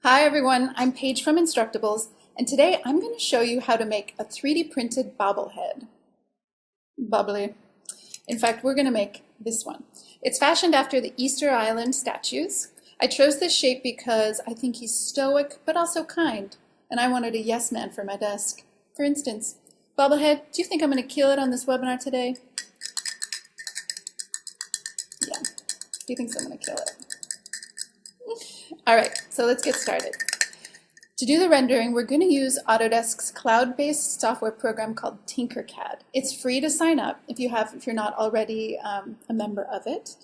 Hi everyone, I'm Paige from Instructables, and today I'm going to show you how to make a 3D printed bobblehead. Bubbly. In fact, we're going to make this one. It's fashioned after the Easter Island statues. I chose this shape because I think he's stoic but also kind, and I wanted a yes man for my desk. For instance, bobblehead, do you think I'm going to kill it on this webinar today? Yeah, he thinks I'm going to kill it. All right, so let's get started. To do the rendering, we're going to use Autodesk's cloud-based software program called Tinkercad. It's free to sign up if you're not already a member of it,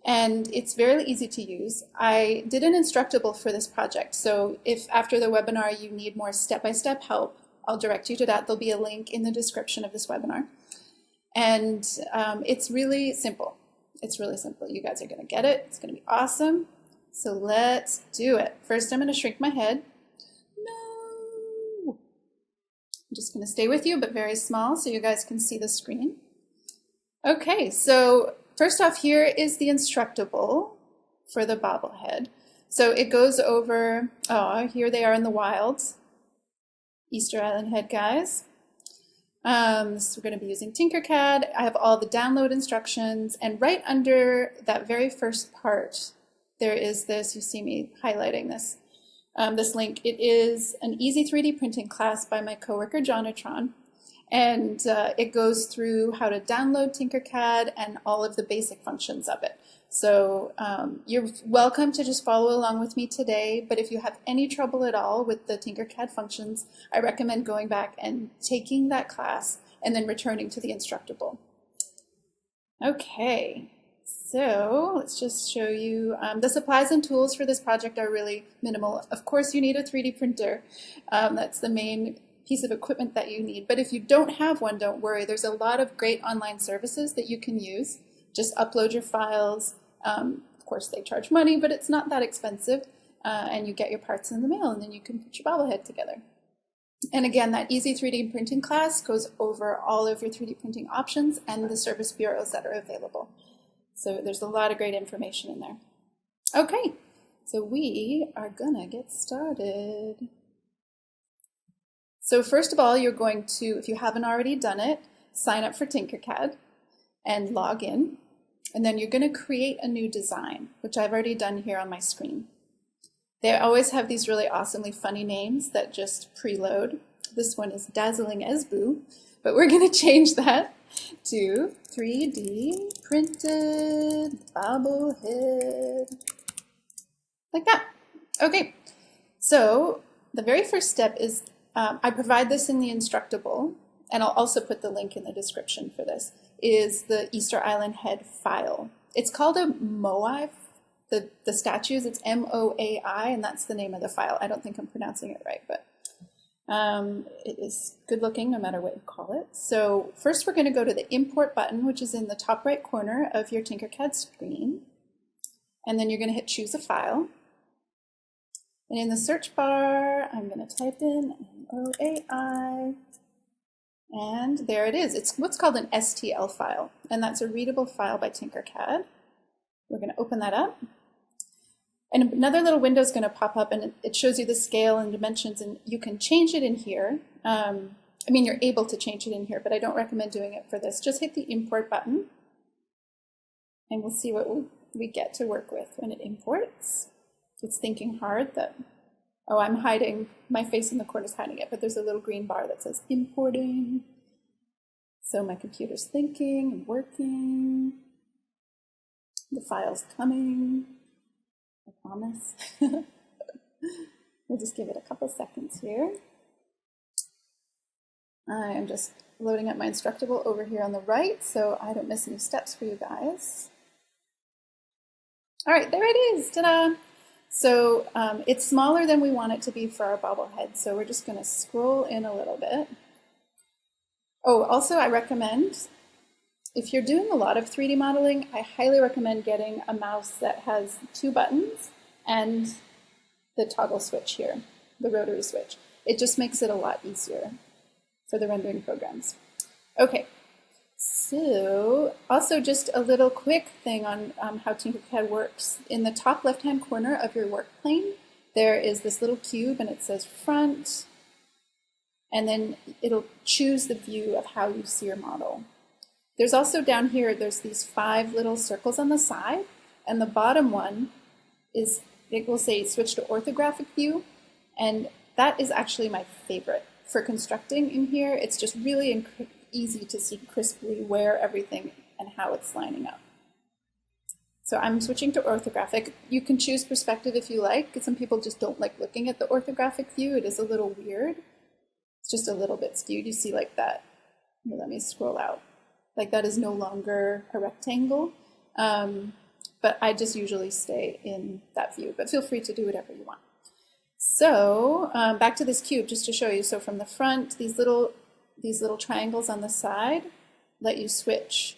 and it's very easy to use. I did an Instructable for this project, so if after the webinar you need more step-by-step help, I'll direct you to that. There'll be a link in the description of this webinar, and it's really simple. It's really simple. You guys are going to get it. It's going to be awesome. So let's do it. First, I'm going to shrink my head. No! I'm just going to stay with you, but very small so you guys can see the screen. Okay, so first off, here is the Instructable for the bobblehead. So it goes over, here they are in the wilds. Easter Island head guys. So we're going to be using Tinkercad. I have all the download instructions, and right under that very first part, there is this, you see me highlighting this, this link. It is an easy 3D printing class by my coworker, Jonatron, and it goes through how to download Tinkercad and all of the basic functions of it. So you're welcome to just follow along with me today, but if you have any trouble at all with the Tinkercad functions, I recommend going back and taking that class and then returning to the Instructable. Okay. So let's just show you, the supplies and tools for this project are really minimal. Of course, you need a 3D printer. That's the main piece of equipment that you need. But if you don't have one, don't worry. There's a lot of great online services that you can use. Just upload your files. Of course, they charge money, but it's not that expensive. And you get your parts in the mail, and then you can put your bobblehead together. And again, that easy 3D printing class goes over all of your 3D printing options and the service bureaus that are available. So there's a lot of great information in there. Okay, so we are gonna get started. So first of all, you're going to, if you haven't already done it, sign up for Tinkercad and log in. And then you're gonna create a new design, which I've already done here on my screen. They always have these really awesomely funny names that just preload. This one is Dazzling Esboo, but we're gonna change that to 3D printed bobblehead, like that. Okay, so the very first step is, I provide this in the Instructable, and I'll also put the link in the description for this, is the Easter Island head file. It's called a MOAI, the statues, it's M-O-A-I, and that's the name of the file. I don't think I'm pronouncing it right, but it is good looking no matter what you call it. So first we're going to go to the import button, which is in the top right corner of your Tinkercad screen. And then you're going to hit choose a file. And in the search bar, I'm going to type in MOAI. And there it is. It's what's called an STL file. And that's a readable file by Tinkercad. We're going to open that up. And another little window is going to pop up, and it shows you the scale and dimensions, and you can change it in here. I mean, you're able to change it in here, but I don't recommend doing it for this. Just hit the import button, and we'll see what we get to work with when it imports. It's thinking hard that, oh, I'm hiding, my face in the corner is hiding it, but there's a little green bar that says importing. So my computer's thinking and working. The file's coming. I promise. We'll just give it a couple seconds here. I am just loading up my Instructable over here on the right so I don't miss any steps for you guys. All right, there it is, ta-da! So it's smaller than we want it to be for our bobblehead, so we're just gonna scroll in a little bit. Oh, also I recommend, if you're doing a lot of 3D modeling, I highly recommend getting a mouse that has 2 buttons and the toggle switch here, the rotary switch. It just makes it a lot easier for the rendering programs. Okay, so also just a little quick thing on how Tinkercad works. In the top left-hand corner of your work plane, there is this little cube and it says front, and then it'll choose the view of how you see your model. There's also down here, there's these 5 little circles on the side, and the bottom one is, it will say switch to orthographic view, and that is actually my favorite for constructing in here. It's just really easy to see crisply where everything and how it's lining up. So I'm switching to orthographic. You can choose perspective if you like. Some people just don't like looking at the orthographic view. It is a little weird. It's just a little bit skewed. You see like that. Here, let me scroll out. Like that is no longer a rectangle. But I just usually stay in that view. But feel free to do whatever you want. So back to this cube, just to show you. So from the front, these little triangles on the side let you switch.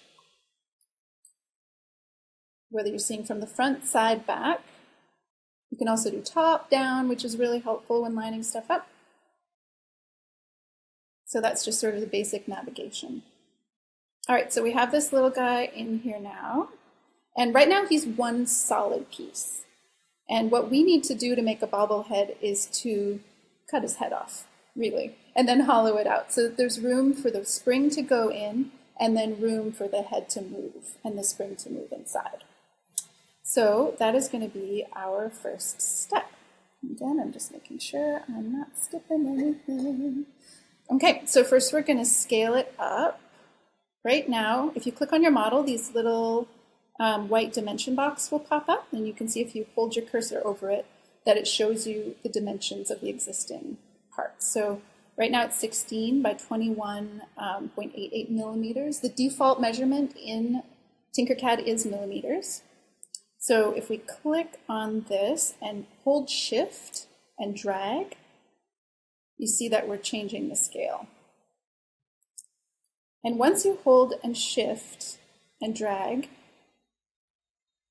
Whether you're seeing from the front, side, back. You can also do top, down, which is really helpful when lining stuff up. So that's just sort of the basic navigation. All right, so we have this little guy in here now. And right now he's one solid piece. And what we need to do to make a bobblehead is to cut his head off, really, and then hollow it out. So that there's room for the spring to go in and then room for the head to move and the spring to move inside. So that is going to be our first step. Again, I'm just making sure I'm not skipping anything. Okay, so first we're going to scale it up. Right now, if you click on your model, these little white dimension box will pop up, and you can see if you hold your cursor over it that it shows you the dimensions of the existing parts. So right now it's 16 by 21.88 millimeters. The default measurement in Tinkercad is millimeters. So if we click on this and hold Shift and drag, you see that we're changing the scale. And once you hold and Shift and drag,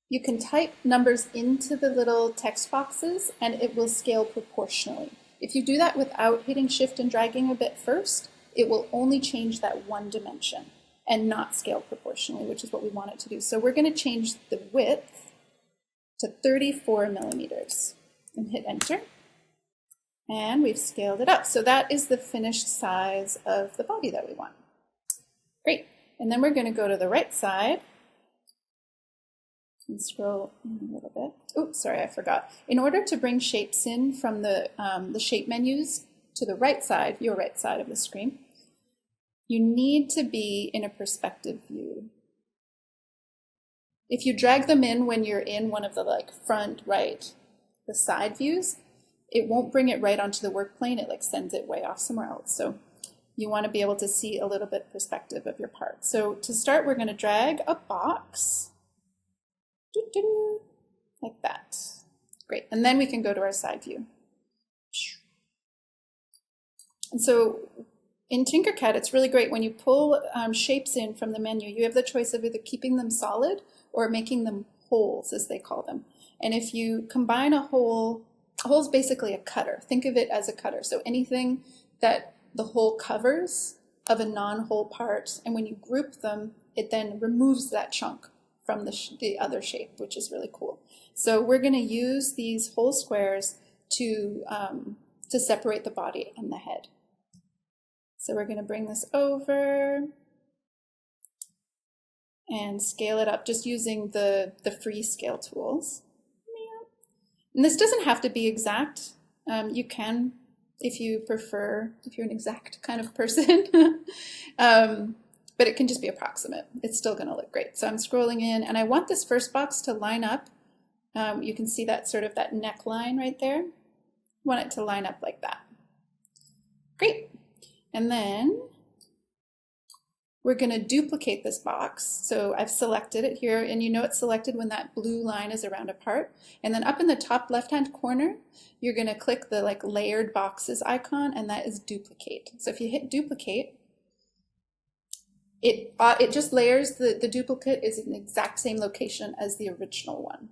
you can type numbers into the little text boxes and it will scale proportionally. If you do that without hitting Shift and dragging a bit first, it will only change that one dimension and not scale proportionally, which is what we want it to do. So we're going to change the width to 34 millimeters and hit enter. And we've scaled it up. So that is the finished size of the body that we want. Great. And then we're going to go to the right side and scroll in a little bit. Oops, sorry, I forgot. In order to bring shapes in from the shape menus to the right side, your right side of the screen, you need to be in a perspective view. If you drag them in when you're in one of the front, right, the side views, it won't bring it right onto the work plane. It sends it way off somewhere else. So you want to be able to see a little bit perspective of your part. So to start, we're going to drag a box like that. Great. And then we can go to our side view. And so in Tinkercad, it's really great when you pull shapes in from the menu, you have the choice of either keeping them solid or making them holes, as they call them. And if you combine a hole is basically a cutter. Think of it as a cutter. So anything that the hole covers of a non-hole part, and when you group them, it then removes that chunk from the other shape, which is really cool. So we're going to use these whole squares to separate the body and the head. So we're going to bring this over and scale it up just using the free scale tools. And this doesn't have to be exact. You can, if you prefer, if you're an exact kind of person, but it can just be approximate. It's still going to look great. So I'm scrolling in, and I want this first box to line up. You can see that sort of that neckline right there. I want it to line up like that. Great. And then we're going to duplicate this box. So I've selected it here, and you know it's selected when that blue line is around a part. And then up in the top left-hand corner, you're going to click the layered boxes icon, and that is duplicate. So if you hit duplicate, it just layers the duplicate is in the exact same location as the original one.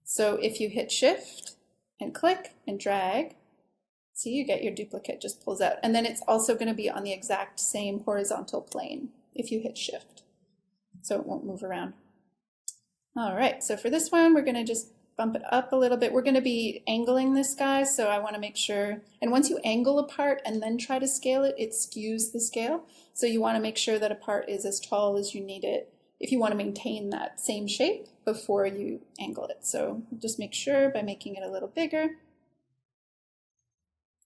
So if you hit Shift and click and drag, see, you get your duplicate just pulls out. And then it's also going to be on the exact same horizontal plane if you hit Shift. So it won't move around. All right, so for this one, we're going to just bump it up a little bit. We're going to be angling this guy, so I want to make sure, and once you angle a part and then try to scale it, it skews the scale. So you want to make sure that a part is as tall as you need it if you want to maintain that same shape before you angle it. So just make sure by making it a little bigger.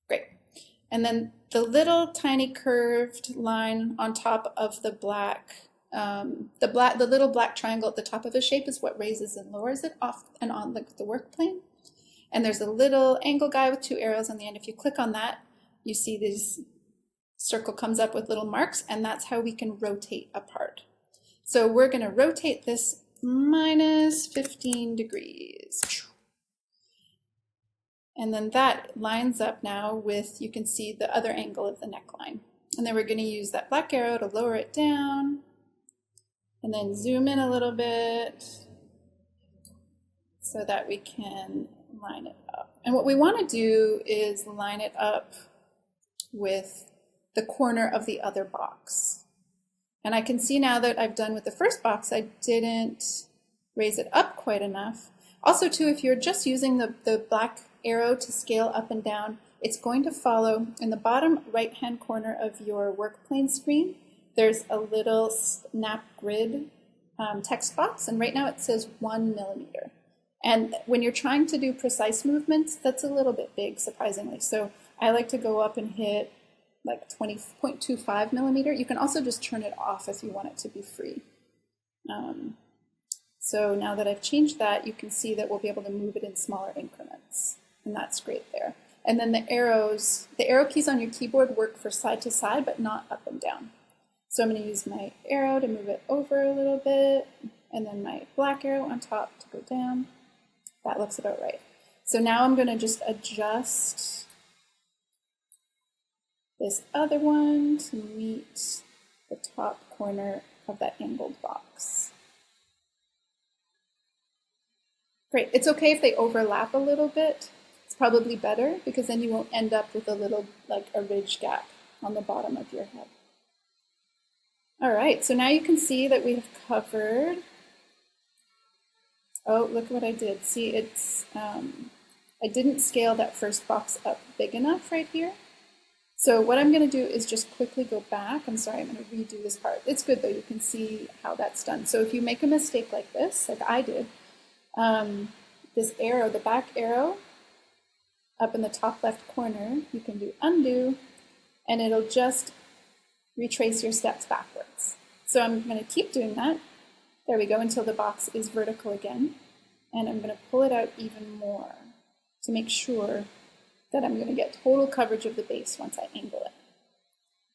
Great. And then the little tiny curved line on top of the little black triangle at the top of a shape is what raises and lowers it off and on the work plane. And there's a little angle guy with 2 arrows on the end. If you click on that, you see this circle comes up with little marks, and that's how we can rotate a part. So we're going to rotate this minus 15 degrees. And then that lines up now with, you can see the other angle of the neckline. And then we're going to use that black arrow to lower it down, and then zoom in a little bit so that we can line it up. And what we want to do is line it up with the corner of the other box. And I can see now that I've done with the first box, I didn't raise it up quite enough. Also too, if you're just using the black arrow to scale up and down, it's going to follow in the bottom right-hand corner of your work plane screen. There's a little snap grid text box, and right now it says 1 millimeter. And when you're trying to do precise movements, that's a little bit big, surprisingly. So I like to go up and hit like 20.25 millimeter. You can also just turn it off if you want it to be free. So now that I've changed that, you can see that we'll be able to move it in smaller increments, and that's great there. And then the arrow keys on your keyboard work for side to side, but not up and down. So I'm going to use my arrow to move it over a little bit, and then my black arrow on top to go down. That looks about right. So now I'm going to just adjust this other one to meet the top corner of that angled box. Great. It's okay if they overlap a little bit. It's probably better because then you won't end up with a little, like a ridge gap on the bottom of your head. All right, so now you can see that we have covered. Oh, look what I did. See, it's I didn't scale that first box up big enough right here. So what I'm going to do is just quickly go back. I'm sorry, I'm going to redo this part. It's good though, you can see how that's done. So if you make a mistake like this, like I did, this arrow, the back arrow, up in the top left corner, you can do undo, and it'll just retrace your steps backwards. So I'm going to keep doing that. There we go, until the box is vertical again. And I'm going to pull it out even more to make sure that I'm going to get total coverage of the base once I angle it.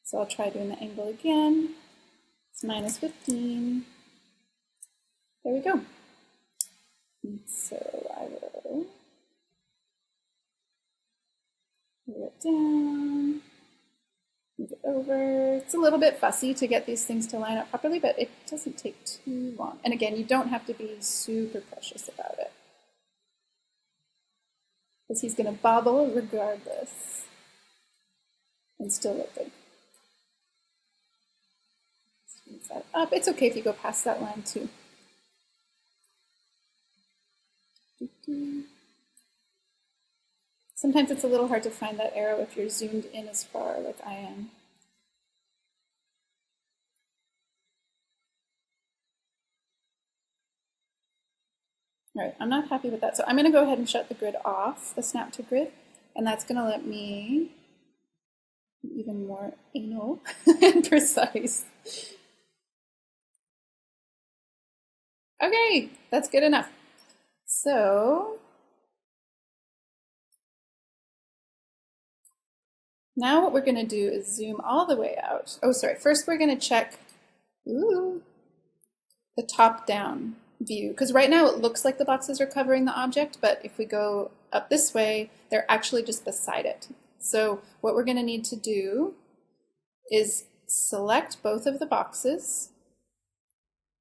So I'll try doing the angle again. It's minus 15. There we go. And so I will move it down, move it over. It's a little bit fussy to get these things to line up properly, but it doesn't take too long. And again, you don't have to be super precious about it, because he's going to bobble regardless and still look good. Move that up. It's okay if you go past that line too. Sometimes it's a little hard to find that arrow if you're zoomed in as far like I am. All right, I'm not happy with that. So I'm going to go ahead and shut the grid off, the snap to grid, and that's going to let me be even more anal and precise. Okay, that's good enough. So now what we're going to do is zoom all the way out. Oh, sorry. First, we're going to check the top-down view, because right now it looks like the boxes are covering the object, but if we go up this way, they're actually just beside it. So what we're going to need to do is select both of the boxes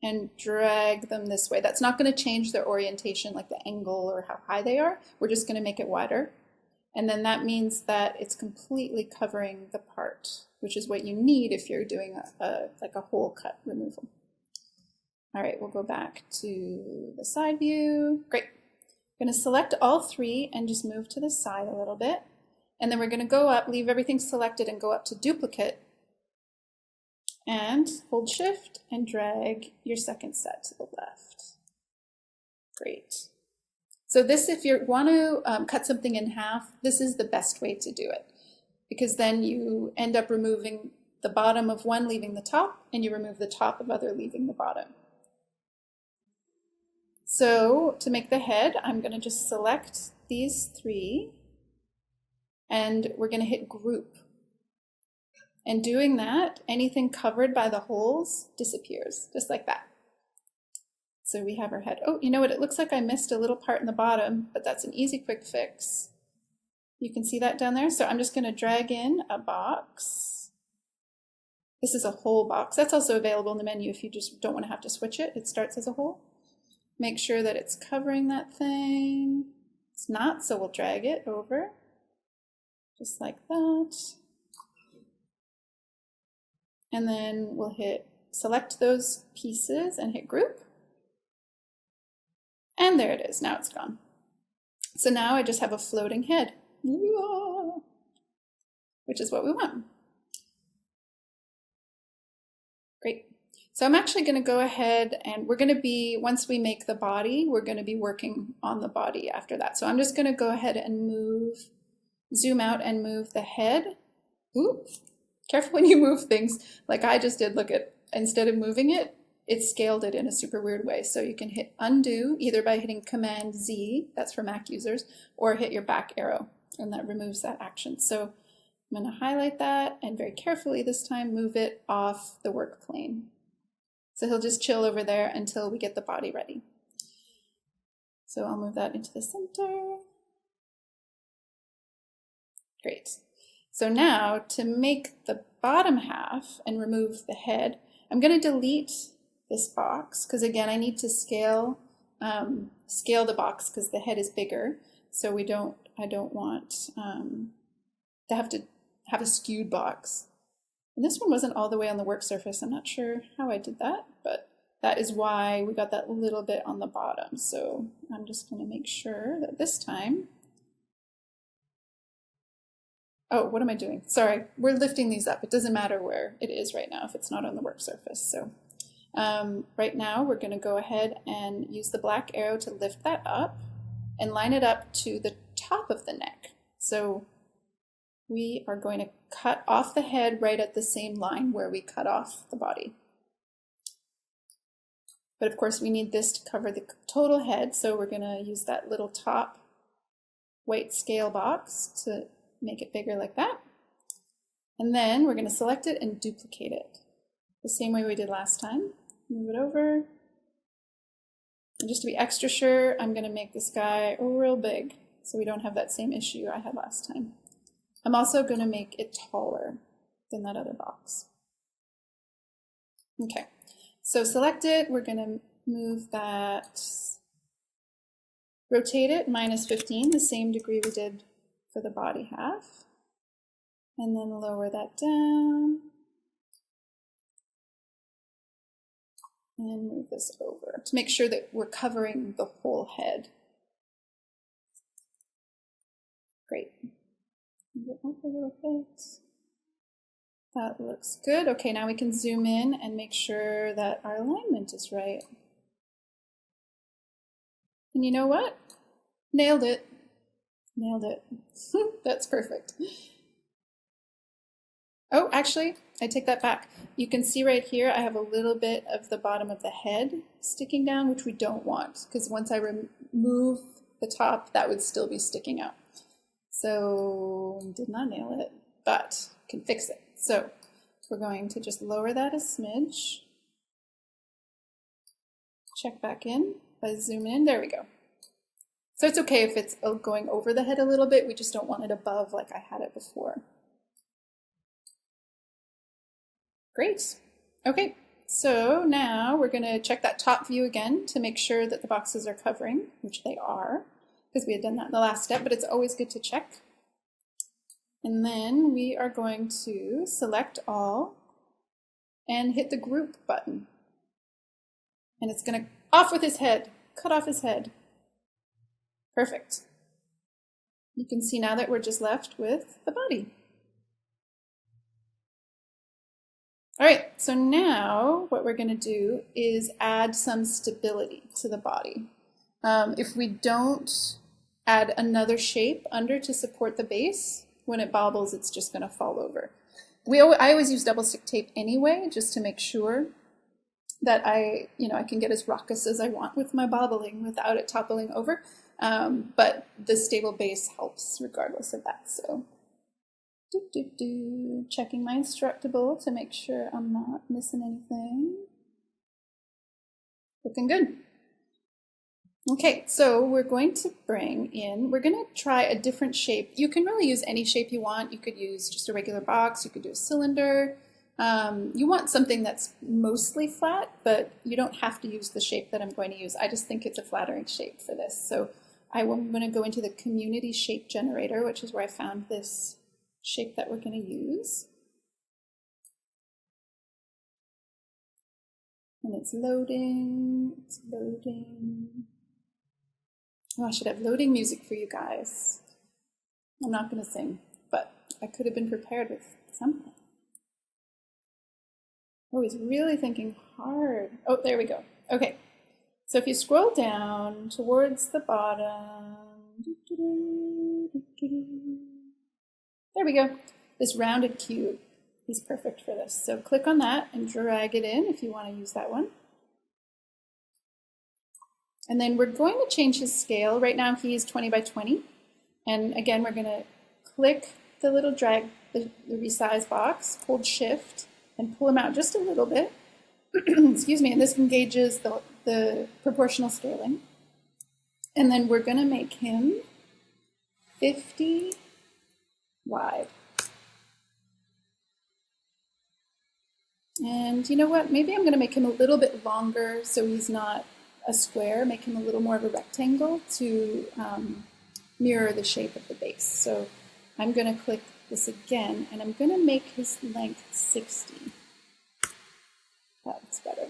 and drag them this way. That's not going to change their orientation, like the angle or how high they are. We're just going to make it wider. And then that means that it's completely covering the part, which is what you need if you're doing like a hole cut removal. All right, we'll go back to the side view. Great. I'm going to select all three and just move to the side a little bit. And then we're going to go up, leave everything selected and go up to duplicate. And hold shift and drag your second set to the left. Great. So this, if you want to cut something in half, this is the best way to do it. Because then you end up removing the bottom of one, leaving the top, and you remove the top of other, leaving the bottom. So to make the head, I'm going to just select these three, and we're going to hit group. And doing that, anything covered by the holes disappears, just like that. So we have our head. Oh, you know what? It looks like I missed a little part in the bottom, but that's an easy, quick fix. You can see that down there. So I'm just going to drag in a box. This is a whole box. That's also available in the menu if you just don't want to have to switch it. It starts as a whole. Make sure that it's covering that thing. It's not, so we'll drag it over, just like that. And then we'll hit select those pieces and hit group. And there it is, now it's gone. So now I just have a floating head, which is what we want. Great. So I'm actually going to go ahead and we're going to be, once we make the body, we're going to be working on the body after that. So I'm just going to go ahead and zoom out and move the head. Ooh. Careful when you move things like I just did. Look at, instead of moving it, it scaled it in a super weird way. So you can hit undo either by hitting Command Z, that's for Mac users, or hit your back arrow, and that removes that action. So I'm going to highlight that and very carefully this time move it off the work plane. So he'll just chill over there until we get the body ready. So I'll move that into the center. Great. So now to make the bottom half and remove the head, I'm going to delete this box because again I need to scale the box because the head is bigger. So I don't want to have a skewed box. And this one wasn't all the way on the work surface. I'm not sure how I did that, but that is why we got that little bit on the bottom. So I'm just going to make sure that this time. Oh, what am I doing? Sorry, we're lifting these up. It doesn't matter where it is right now if it's not on the work surface. So right now we're going to go ahead and use the black arrow to lift that up and line it up to the top of the neck. So we are going to cut off the head right at the same line where we cut off the body. But of course we need this to cover the total head, so we're going to use that little top white scale box to make it bigger like that. And then we're going to select it and duplicate it the same way we did last time. Move it over. And just to be extra sure, I'm going to make this guy real big so we don't have that same issue I had last time. I'm also going to make it taller than that other box. Okay, so select it. We're going to move that, rotate it -15, the same degree we did for the body half. And then lower that down. And move this over to make sure that we're covering the whole head. Great. Move it up a little bit. That looks good. Okay, now we can zoom in and make sure that our alignment is right. And you know what? Nailed it. Nailed it. That's perfect. Oh, actually, I take that back. You can see right here, I have a little bit of the bottom of the head sticking down, which we don't want, because once I remove the top, that would still be sticking out. So, did not nail it, but can fix it. So, we're going to just lower that a smidge. Check back in by zooming in. There we go. So it's okay if it's going over the head a little bit, we just don't want it above like I had it before. Great. Okay, so now we're going to check that top view again to make sure that the boxes are covering, which they are, because we had done that in the last step, but it's always good to check. And then we are going to select all and hit the group button. And it's going to off with his head, cut off his head. Perfect. You can see now that we're just left with the body. All right, so now what we're going to do is add some stability to the body. If we don't add another shape under to support the base, when it bobbles, it's just going to fall over. I always use double stick tape anyway, just to make sure that I can get as raucous as I want with my bobbling without it toppling over. But the stable base helps regardless of that. So, checking my Instructable to make sure I'm not missing anything. Looking good. Okay, so we're going to try a different shape. You can really use any shape you want. You could use just a regular box, you could do a cylinder. You want something that's mostly flat, but you don't have to use the shape that I'm going to use. I just think it's a flattering shape for this. So I'm going to go into the community shape generator, which is where I found this shape that we're going to use. And it's loading, it's loading. Oh, I should have loading music for you guys. I'm not going to sing, but I could have been prepared with something. Oh, he's really thinking hard. Oh, there we go. Okay, so if you scroll down towards the bottom, there we go. This rounded cube, he's perfect for this. So click on that and drag it in if you want to use that one. And then we're going to change his scale. Right now he's 20 by 20. And again, we're going to click the little drag, the resize box, hold shift, and pull him out just a little bit. Excuse me, and this engages the proportional scaling. And then we're going to make him 50 wide. And you know what? Maybe I'm going to make him a little bit longer so he's not a square, make him a little more of a rectangle to mirror the shape of the base. So I'm going to click this again, and I'm going to make his length 60. That looks better.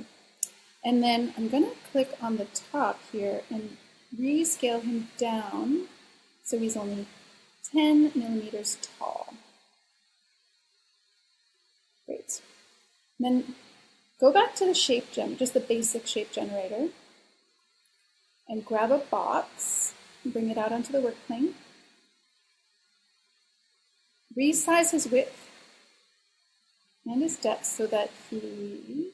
And then I'm going to click on the top here and rescale him down so he's only 10 millimeters tall. Great. And then go back to the shape just the basic shape generator, and grab a box and bring it out onto the work plane. Resize his width and his depth so that he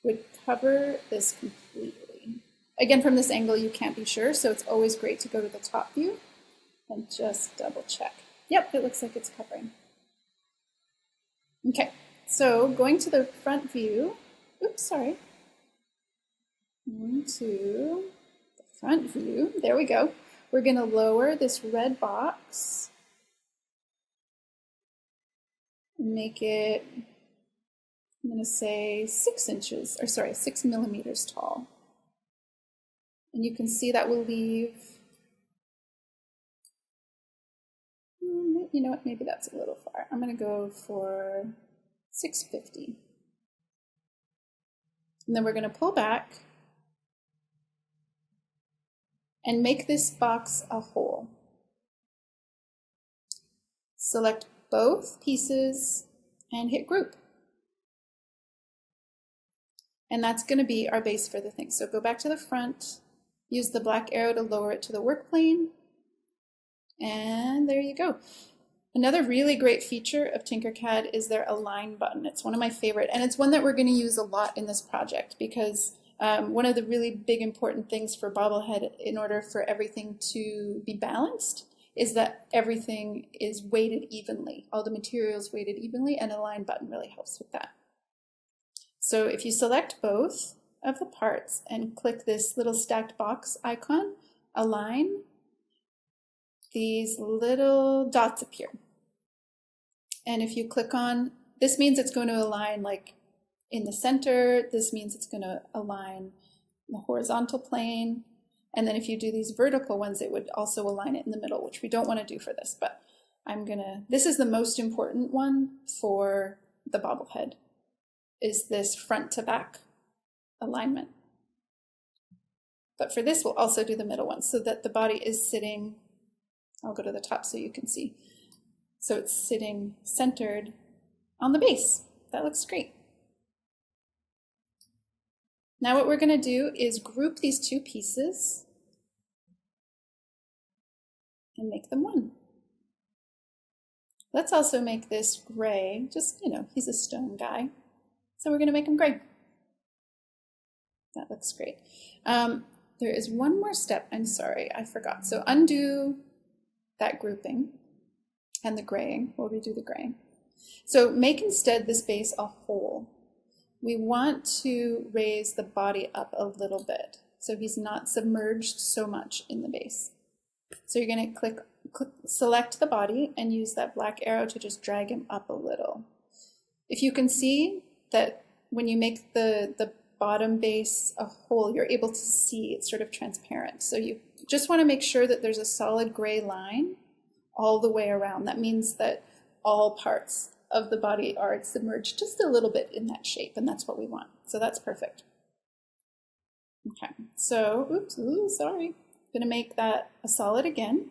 would cover this completely. Again, from this angle you can't be sure, so it's always great to go to the top view and just double check. Yep, it looks like it's covering. Okay, so going to the front view, oops, sorry. Into the front view, there we go. We're going to lower this red box and make it, I'm going to say 6 millimeters tall. And you can see that will leave, you know what, maybe that's a little far. I'm going to go for 650. And then we're going to pull back and make this box a hole. Select both pieces and hit group. And that's going to be our base for the thing. So go back to the front, use the black arrow to lower it to the work plane, and there you go. Another really great feature of Tinkercad is their align button. It's one of my favorite, and it's one that we're going to use a lot in this project because one of the really big important things for Bobblehead in order for everything to be balanced is that everything is weighted evenly. All the materials weighted evenly, and align button really helps with that. So if you select both of the parts and click this little stacked box icon, align, these little dots appear. And if you click on, this means it's going to align like in the center. This means it's going to align the horizontal plane. And then if you do these vertical ones, it would also align it in the middle, which we don't want to do for this, but this is the most important one for the bobblehead, is this front to back alignment. But for this, we'll also do the middle one so that the body is sitting, I'll go to the top so you can see. So it's sitting centered on the base. That looks great. Now what we're going to do is group these two pieces and make them one. Let's also make this gray, just, you know, he's a stone guy. So we're going to make him gray. That looks great. There is one more step, I'm sorry, I forgot. So undo that grouping and the graying, we'll redo the graying. So make instead this base a hole. We want to raise the body up a little bit so he's not submerged so much in the base. So you're going to select the body and use that black arrow to just drag him up a little. If you can see that when you make the bottom base a hole, you're able to see it's sort of transparent. So you just want to make sure that there's a solid gray line all the way around. That means that all parts of the body are submerged just a little bit in that shape, and that's what we want. So that's perfect. Okay, so, sorry. I'm gonna make that a solid again.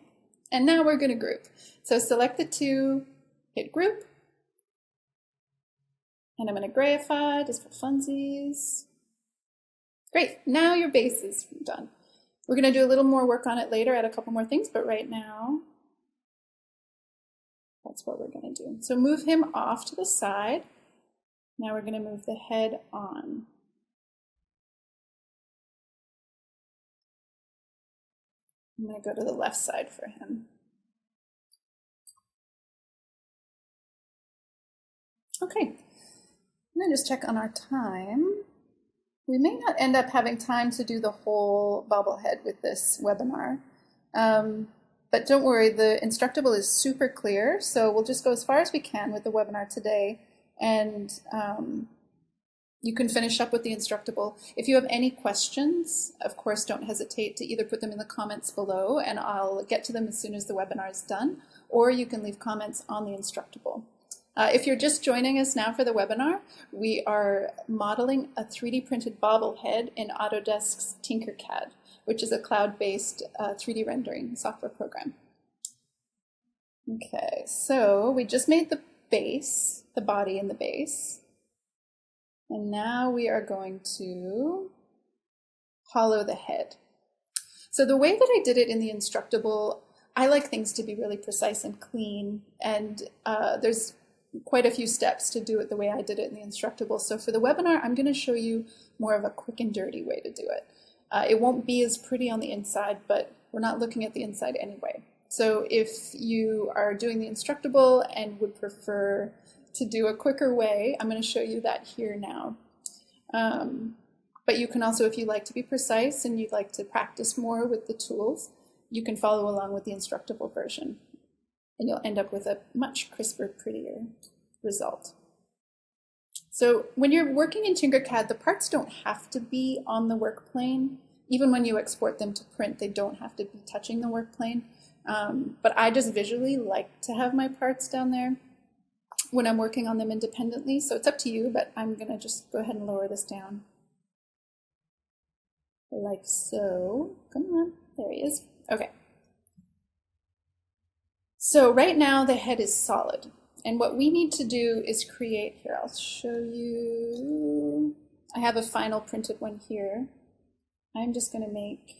And now we're gonna group. So select the two, hit group. And I'm gonna grayify just for funsies. Great, now your base is done. We're gonna do a little more work on it later, add a couple more things, but right now, that's what we're going to do. So move him off to the side. Now we're going to move the head on. I'm going to go to the left side for him. Okay, I'm going to just check on our time. We may not end up having time to do the whole bobblehead with this webinar. But don't worry, the Instructable is super clear, so we'll just go as far as we can with the webinar today, and you can finish up with the Instructable. If you have any questions, of course, don't hesitate to either put them in the comments below, and I'll get to them as soon as the webinar is done, or you can leave comments on the Instructable. If you're just joining us now for the webinar, we are modeling a 3D printed bobblehead in Autodesk's Tinkercad, which is a cloud-based 3D rendering software program. Okay, so we just made the base, the body and the base. And now we are going to hollow the head. So the way that I did it in the Instructable, I like things to be really precise and clean, and there's quite a few steps to do it the way I did it in the Instructable. So for the webinar, I'm going to show you more of a quick and dirty way to do it. It won't be as pretty on the inside, but we're not looking at the inside anyway. So if you are doing the Instructable and would prefer to do a quicker way, I'm going to show you that here now. But you can also, if you like to be precise and you'd like to practice more with the tools, you can follow along with the Instructable version. And you'll end up with a much crisper, prettier result. So when you're working in Tinkercad, the parts don't have to be on the work plane. Even when you export them to print, they don't have to be touching the work plane. But I just visually like to have my parts down there when I'm working on them independently. So it's up to you, but I'm going to just go ahead and lower this down. Like so. Come on, there he is. Okay. So right now the head is solid, and what we need to do is create, here I'll show you, I have a final printed one here. I'm just going to make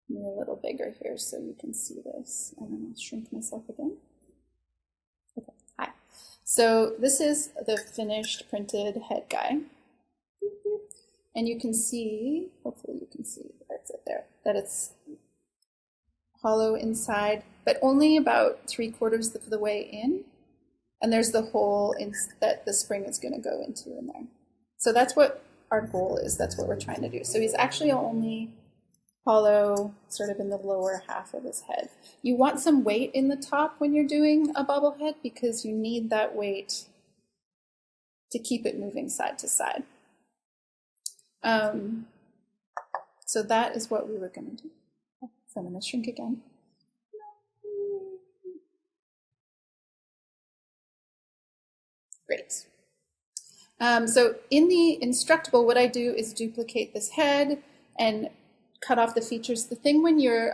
me a little bigger here so you can see this, and then I'll shrink myself again. Okay, hi. So this is the finished printed head guy, and you can see, hopefully you can see, that's it there, that it's hollow inside, but only about 3/4 of the way in. And there's the hole that the spring is going to go into in there. So that's what our goal is. That's what we're trying to do. So he's actually only hollow sort of in the lower half of his head. You want some weight in the top when you're doing a bobblehead because you need that weight to keep it moving side to side. So that is what we were going to do. So I'm going to shrink again. Great. So in the Instructable, what I do is duplicate this head, and cut off the features. The thing when you're,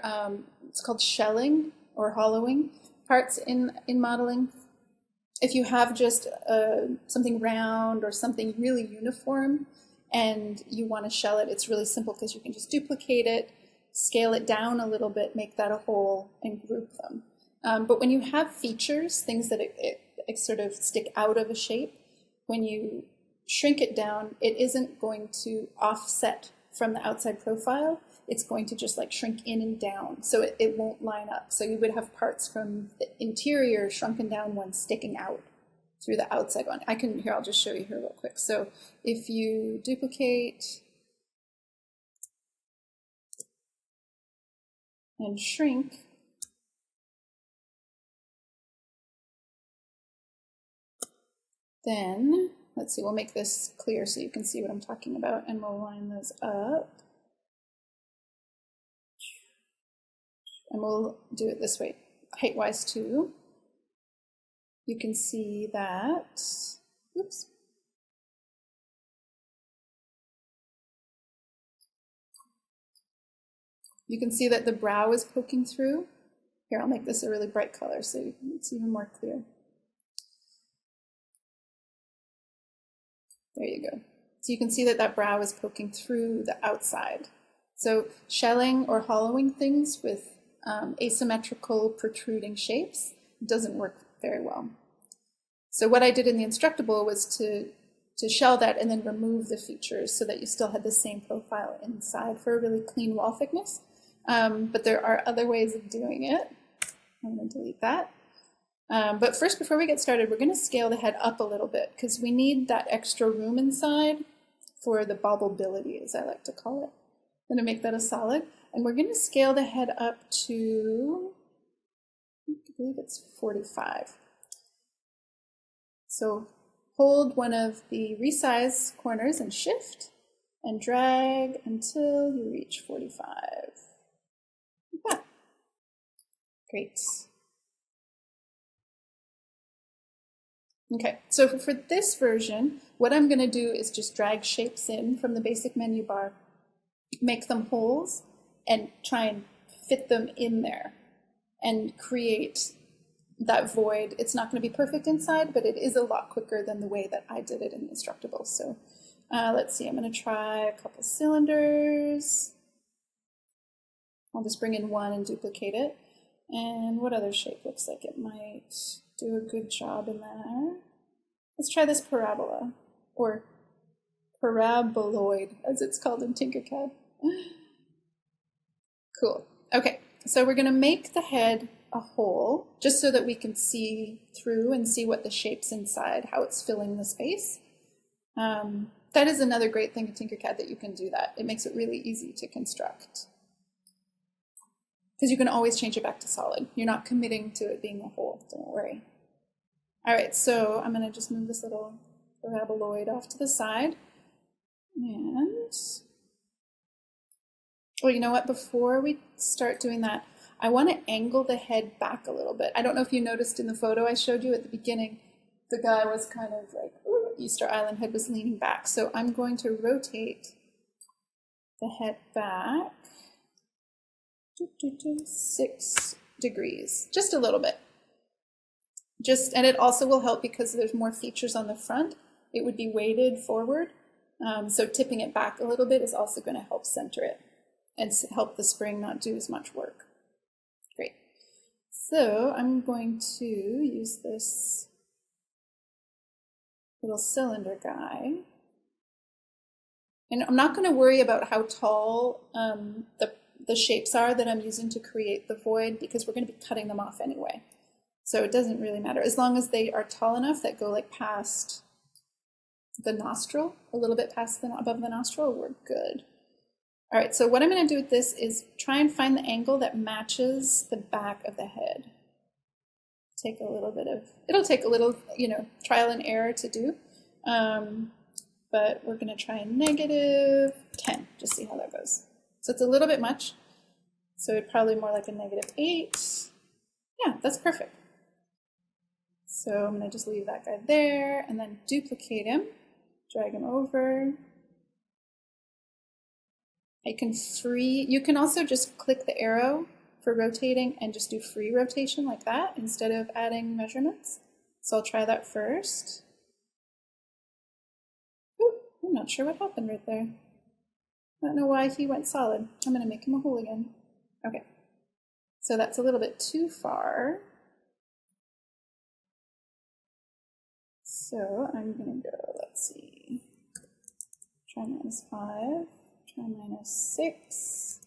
it's called shelling or hollowing parts in modeling. If you have just something round or something really uniform and you want to shell it, it's really simple because you can just duplicate it, scale it down a little bit, make that a whole, and group them. But when you have features, things that it sort of stick out of a shape, when you shrink it down, it isn't going to offset from the outside profile. It's going to just like shrink in and down, so it won't line up. So you would have parts from the interior shrunken down ones sticking out through the outside one. I'll just show you here real quick. So if you duplicate and shrink, then let's see, we'll make this clear so you can see what I'm talking about, and we'll line those up. And we'll do it this way, height-wise too. You can see that, oops. You can see that the brow is poking through. Here, I'll make this a really bright color so it's even more clear. There you go. So you can see that that brow is poking through the outside. So shelling or hollowing things with asymmetrical protruding shapes doesn't work very well. So what I did in the Instructable was to shell that and then remove the features so that you still had the same profile inside for a really clean wall thickness. But there are other ways of doing it. I'm going to delete that. But first, before we get started, we're going to scale the head up a little bit because we need that extra room inside for the bobbleability, as I like to call it. I'm going to make that a solid. And we're going to scale the head up to, I believe it's 45. So hold one of the resize corners and shift and drag until you reach 45. Like that. Great. Okay, so for this version, what I'm going to do is just drag shapes in from the basic menu bar, make them holes, and try and fit them in there and create that void. It's not going to be perfect inside, but it is a lot quicker than the way that I did it in the Instructable. So let's see, I'm going to try a couple cylinders. I'll just bring in one and duplicate it. And what other shape looks like it might do a good job in there? Let's try this parabola, or paraboloid, as it's called in Tinkercad. Cool. Okay, so we're going to make the head a hole, just so that we can see through and see what the shape's inside, how it's filling the space. That is another great thing in Tinkercad, that you can do that. It makes it really easy to construct, because you can always change it back to solid. You're not committing to it being a hole, don't worry. All right, so I'm going to just move this little paraboloid off to the side. And, well, you know what? Before we start doing that, I want to angle the head back a little bit. I don't know if you noticed in the photo I showed you at the beginning, the guy was kind of like, ooh, Easter Island head was leaning back. So I'm going to rotate the head back 6 degrees, just a little bit. And it also will help because there's more features on the front. It would be weighted forward. So tipping it back a little bit is also going to help center it and help the spring not do as much work. Great. So I'm going to use this little cylinder guy. And I'm not going to worry about how tall the shapes are that I'm using to create the void, because we're going to be cutting them off anyway. So it doesn't really matter. As long as they are tall enough that go like past the nostril, a little bit past above the nostril, we're good. All right, so what I'm going to do with this is try and find the angle that matches the back of the head. It'll take a little, trial and error to do. But we're going to try -10, just see how that goes. So it's a little bit much. So it's probably more like a -8. Yeah, that's perfect. So I'm going to just leave that guy there and then duplicate him, drag him over. You can also just click the arrow for rotating and just do free rotation like that instead of adding measurements. So I'll try that first. Ooh, I'm not sure what happened right there. I don't know why he went solid. I'm going to make him a hole again. Okay, so that's a little bit too far. So I'm going to go, let's see, try -5, try -6.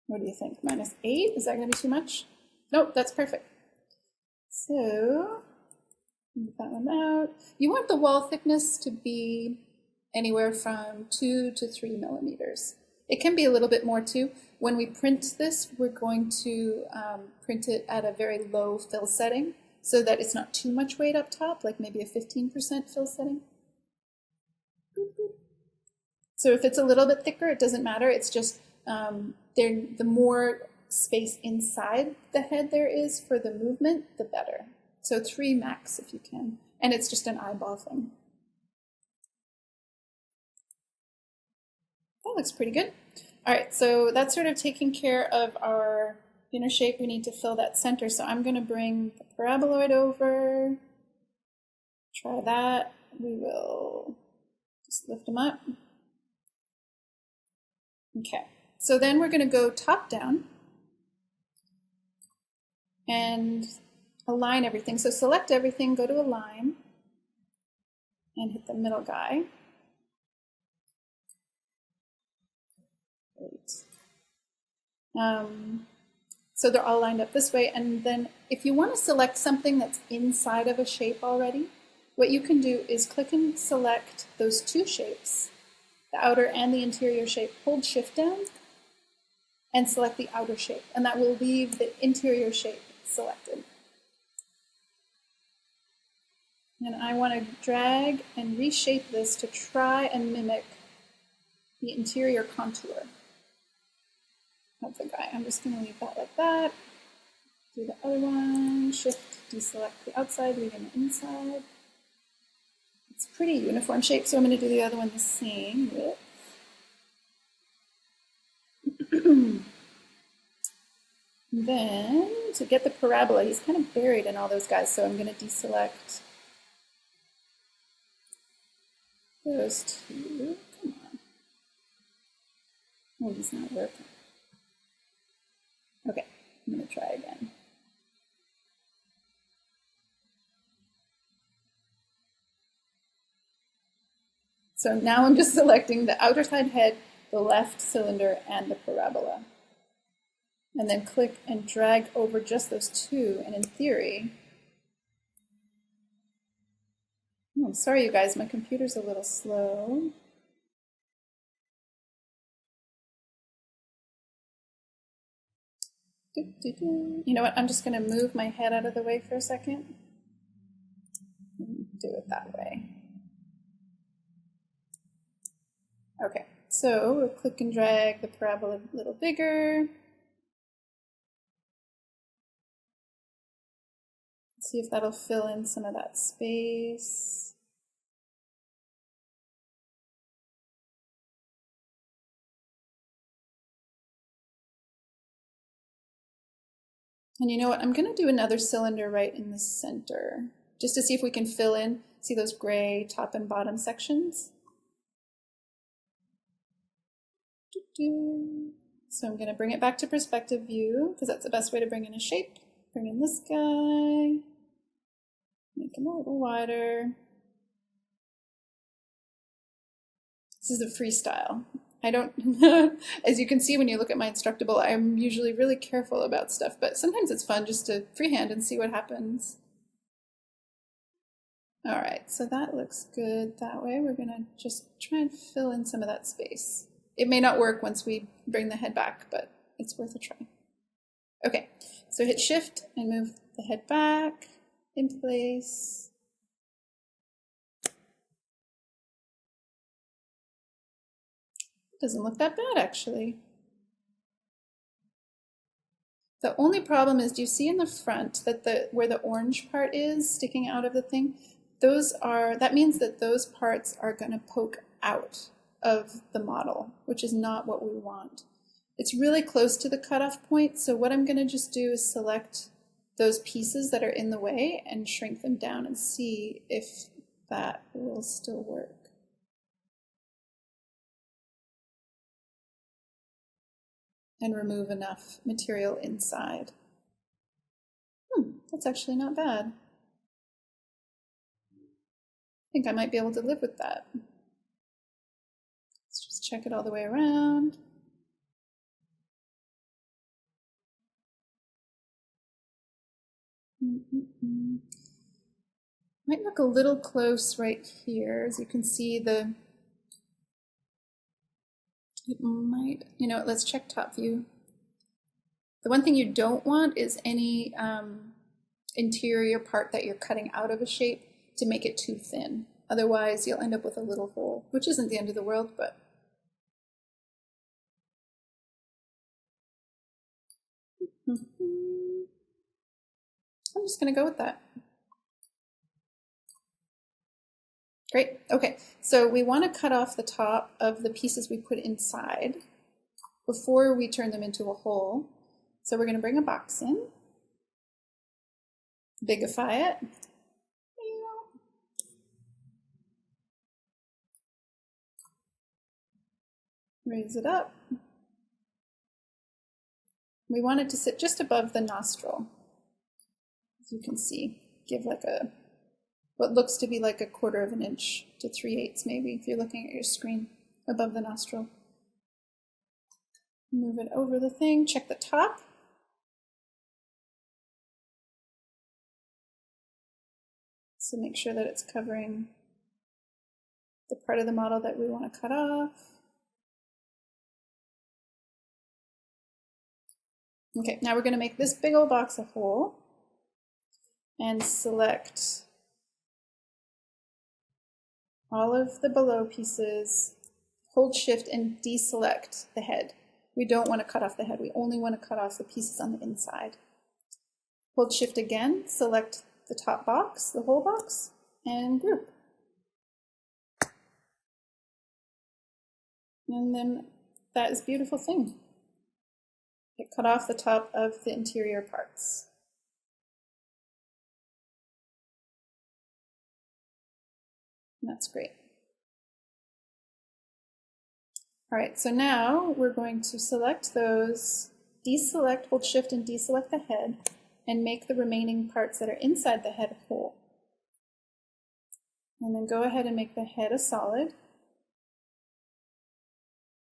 What do you think? -8? Is that going to be too much? Nope, that's perfect. So move that one out. You want the wall thickness to be anywhere from 2 to 3 millimeters. It can be a little bit more too. When we print this, we're going to print it at a very low fill setting so that it's not too much weight up top, like maybe a 15% fill setting. So if it's a little bit thicker, it doesn't matter. It's just the more space inside the head there is for the movement, the better. So 3 max if you can. And it's just an eyeball thing. That looks pretty good. All right, so that's sort of taking care of our inner shape. We need to fill that center. So I'm going to bring the paraboloid over. Try that. We will just lift them up. Okay, so then we're going to go top down and align everything. So select everything, go to align, and hit the middle guy. Great. So they're all lined up this way, and then if you want to select something that's inside of a shape already, what you can do is click and select those 2 shapes, the outer and the interior shape. Hold Shift down and select the outer shape, and that will leave the interior shape selected. And I want to drag and reshape this to try and mimic the interior contour of the guy. I'm just going to leave that like that. Do the other one, Shift, deselect the outside, leaving the inside. It's a pretty uniform shape, so I'm going to do the other one the same width. Then, to get the parabola, he's kind of buried in all those guys, so I'm going to deselect those 2. Come on. Oh, he's not working. Okay, I'm going to try again. So now I'm just selecting the outer side head, the left cylinder, and the parabola. And then click and drag over just those 2, and in theory, oh, I'm sorry you guys, my computer's a little slow. You know what, I'm just going to move my head out of the way for a second. Do it that way. Okay, so we'll click and drag the parabola a little bigger. See if that'll fill in some of that space. And you know what, I'm going to do another cylinder right in the center, just to see if we can fill in, see those gray top and bottom sections? So I'm going to bring it back to perspective view, because that's the best way to bring in a shape. Bring in this guy, make him a little wider. This is a freestyle. I don't, as you can see when you look at my Instructable, I'm usually really careful about stuff, but sometimes it's fun just to freehand and see what happens. All right, so that looks good that way. We're gonna just try and fill in some of that space. It may not work once we bring the head back, but it's worth a try. Okay, so hit Shift and move the head back into place. Doesn't look that bad, actually. The only problem is, do you see in the front that where the orange part is sticking out of the thing? That means that those parts are going to poke out. of the model, which is not what we want. It's really close to the cutoff point, so what I'm going to just do is select those pieces that are in the way and shrink them down and see if that will still work. And remove enough material inside. That's actually not bad. I think I might be able to live with that. Let's just check it all the way around. Might look a little close right here. As you can see, it might, let's check top view. The one thing you don't want is any interior part that you're cutting out of a shape to make it too thin. Otherwise, you'll end up with a little hole, which isn't the end of the world, but I'm just going to go with that. Great. Okay, so we want to cut off the top of the pieces we put inside before we turn them into a hole. So we're going to bring a box in, bigify it, raise it up. We want it to sit just above the nostril. As you can see, give like what looks to be like 1/4 of an inch to 3/8 maybe if you're looking at your screen above the nostril. Move it over the thing, check the top. So make sure that it's covering the part of the model that we want to cut off. Okay, now we're going to make this big old box a hole and select all of the below pieces, hold shift and deselect the head. We don't want to cut off the head, we only want to cut off the pieces on the inside. Hold shift again, select the top box, the whole box, and group. And then that is a beautiful thing. It cut off the top of the interior parts. And that's great. All right, so now we're going to select those, deselect, hold shift and deselect the head, and make the remaining parts that are inside the head whole. And then go ahead and make the head a solid.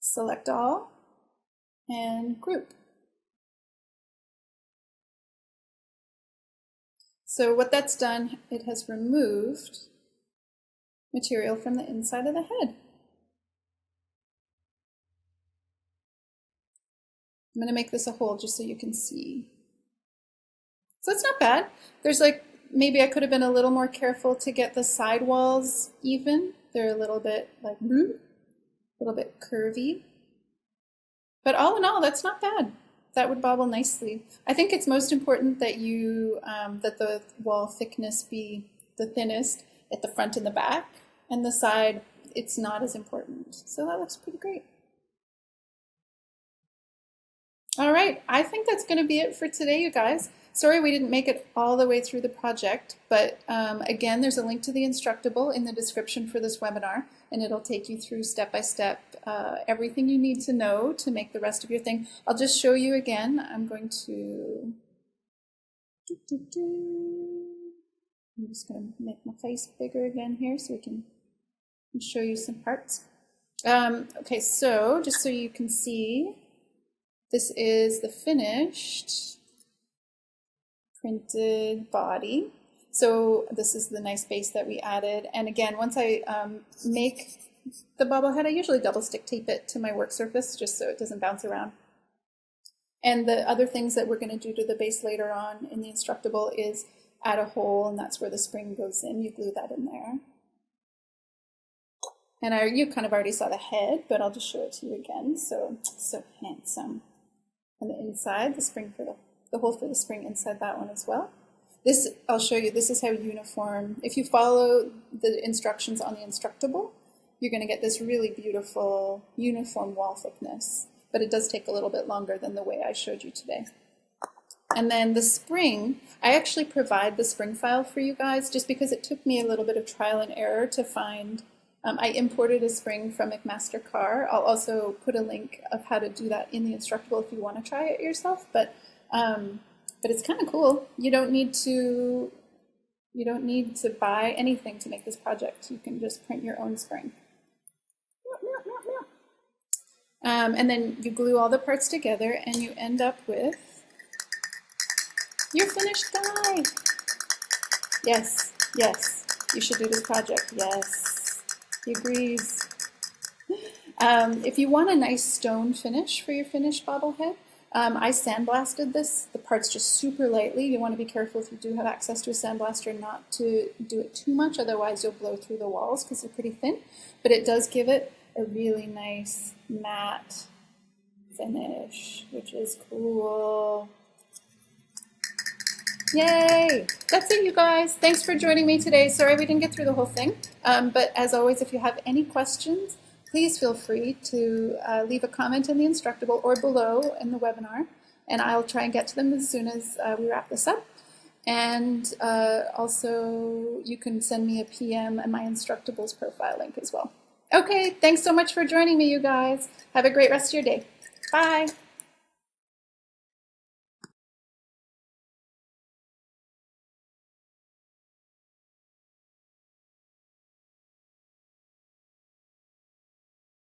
Select all and group. So what that's done, it has removed material from the inside of the head. I'm going to make this a hole just so you can see. So it's not bad. There's maybe I could have been a little more careful to get the side walls even. They're a little bit a little bit curvy. But all in all, that's not bad. That would bobble nicely. I think it's most important that that the wall thickness be the thinnest at the front and the back, and the side, it's not as important. So that looks pretty great. All right, I think that's going to be it for today, you guys. Sorry we didn't make it all the way through the project, but again, there's a link to the Instructable in the description for this webinar, and it'll take you through step by step everything you need to know to make the rest of your thing. I'll just show you again. I'm going to, I'm just going to make my face bigger again here so we can show you some parts. Okay, so just so you can see, this is the finished printed body. So this is the nice base that we added. And again, once I make the bobblehead, I usually double stick tape it to my work surface just so it doesn't bounce around. And the other things that we're going to do to the base later on in the Instructable is add a hole, and that's where the spring goes in. You glue that in there. And you kind of already saw the head, but I'll just show it to you again. So handsome. On the inside, the spring for the hole for the spring inside that one as well. This, I'll show you, this is how uniform, if you follow the instructions on the Instructable, you're going to get this really beautiful uniform wall thickness, but it does take a little bit longer than the way I showed you today. And then the spring, I actually provide the spring file for you guys just because it took me a little bit of trial and error to find. I imported a spring from McMaster Carr. I'll also put a link of how to do that in the Instructable if you want to try it yourself. But it's kind of cool. You don't need to buy anything to make this project. You can just print your own spring. And then you glue all the parts together and you end up with your finished guy. Yes, yes, you should do this project. Yes, he agrees. If you want a nice stone finish for your finished bobblehead, I sandblasted this, the parts just super lightly. You want to be careful if you do have access to a sandblaster not to do it too much, otherwise you'll blow through the walls because they're pretty thin. But it does give it a really nice matte finish, which is cool. Yay! That's it, you guys. Thanks for joining me today. Sorry we didn't get through the whole thing, but as always, if you have any questions, please feel free to leave a comment in the Instructable or below in the webinar, and I'll try and get to them as soon as we wrap this up. And also, you can send me a PM and my Instructables profile link as well. Okay, thanks so much for joining me, you guys. Have a great rest of your day. Bye.